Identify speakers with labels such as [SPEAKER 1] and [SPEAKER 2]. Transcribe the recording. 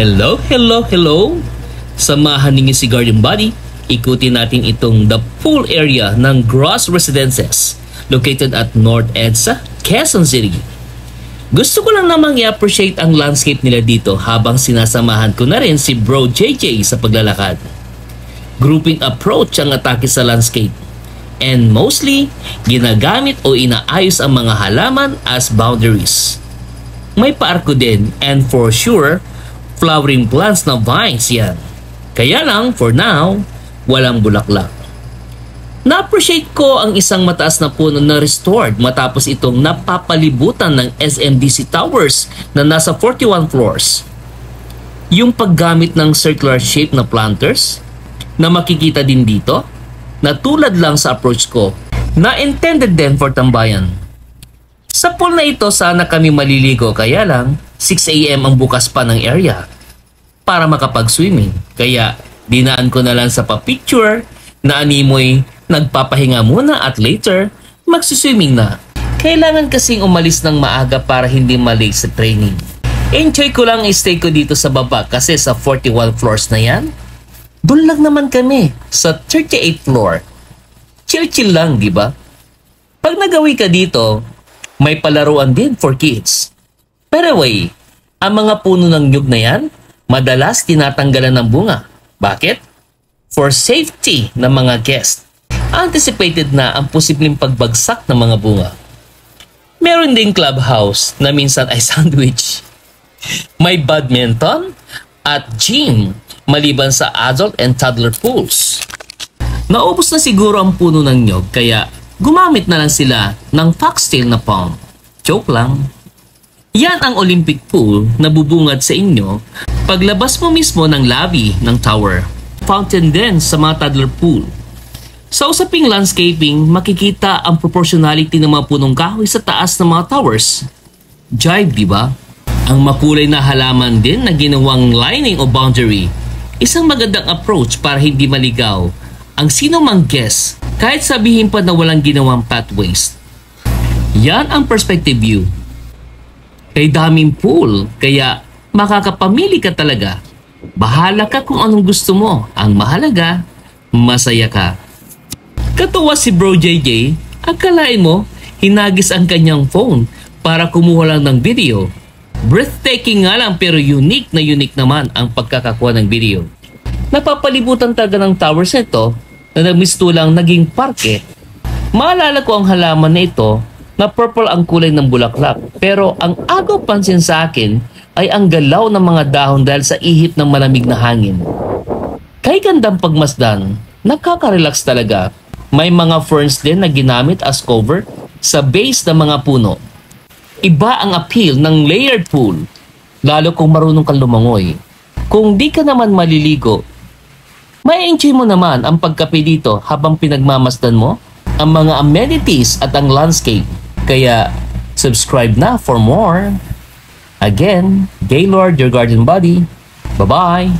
[SPEAKER 1] Hello! Samahan ninyo si Garden Body. Ikutin natin itong the pool area ng Gross Residences located at North EDSA, Quezon City. Gusto ko lang namang i-appreciate ang landscape nila dito habang sinasamahan ko na rin si Bro JJ sa paglalakad. Grouping approach ang atake sa landscape. And mostly, ginagamit o inaayos ang mga halaman as boundaries. May paarko din and for sure, flowering plants na vines yan. Kaya lang, for now, walang bulaklak. Na-appreciate ko ang isang mataas na puno na restored matapos itong napapalibutan ng SMDC Towers na nasa 41 floors. Yung paggamit ng circular shape na planters na makikita din dito, na tulad lang sa approach ko, na intended din for tambayan. Sa pool na ito sana kami maliligo kaya lang 6 AM ang bukas pa ng area para makapag-swimming. Kaya dinaan ko na lang sa pa-picture na animoy nagpapahinga muna at later magsiswimming na. Kailangan kasing umalis ng maaga para hindi malate sa training. Enjoy ko lang stay ko dito sa baba kasi sa 41 floors na yan, doon lang naman kami sa 38th floor. Chill-chill lang, di ba? Pag nagawi ka dito, may palaruan din for kids. Pero anyway, ang mga puno ng nyug na yan, madalas tinatanggalan ng bunga. Bakit? For safety ng mga guests. Anticipated na ang posibleng pagbagsak ng mga bunga. Meron ding clubhouse na minsan ay sandwich. May badminton at gym maliban sa adult and toddler pools. Naubos na siguro ang puno ng nyog kaya gumamit na lang sila ng foxtail na palm. Joke lang. Yan ang Olympic pool na bubungad sa inyo paglabas mo mismo ng lobby ng tower. Fountain din sa mga toddler pool. Sa usaping landscaping, makikita ang proportionality ng mga punong kahoy sa taas ng mga towers. Jive, di ba? Ang makulay na halaman din na ginawang lining o boundary. Isang magandang approach para hindi maligaw ang sino mang guest kahit sabihin pa na walang ginawang pathways. Yan ang perspective view. Kay daming pool, kaya makakapamili ka talaga. Bahala ka kung anong gusto mo. Ang mahalaga, masaya ka. Katuwa si Bro JJ, akalain mo, hinagis ang kanyang phone para kumuha lang ng video. Breathtaking nga lang pero unique naman ang pagkakakuha ng video. Napapalibutan talaga ng towers nito na nagmistulang naging parke. Maalala ko ang halaman na ito na purple ang kulay ng bulaklak. Pero ang agaw pansin sa akin ay ang galaw ng mga dahon dahil sa ihip ng malamig na hangin. Kay gandang pagmasdan, nakaka-relax talaga. May mga ferns din na ginamit as cover sa base ng mga puno. Iba ang appeal ng layered pool, lalo kung marunong kang lumangoy. Kung di ka naman maliligo, may enjoy mo naman ang pagkape dito habang pinagmamasdan mo ang mga amenities at ang landscape. Kaya subscribe na for more. Again, Gaylord, your garden buddy. Bye-bye!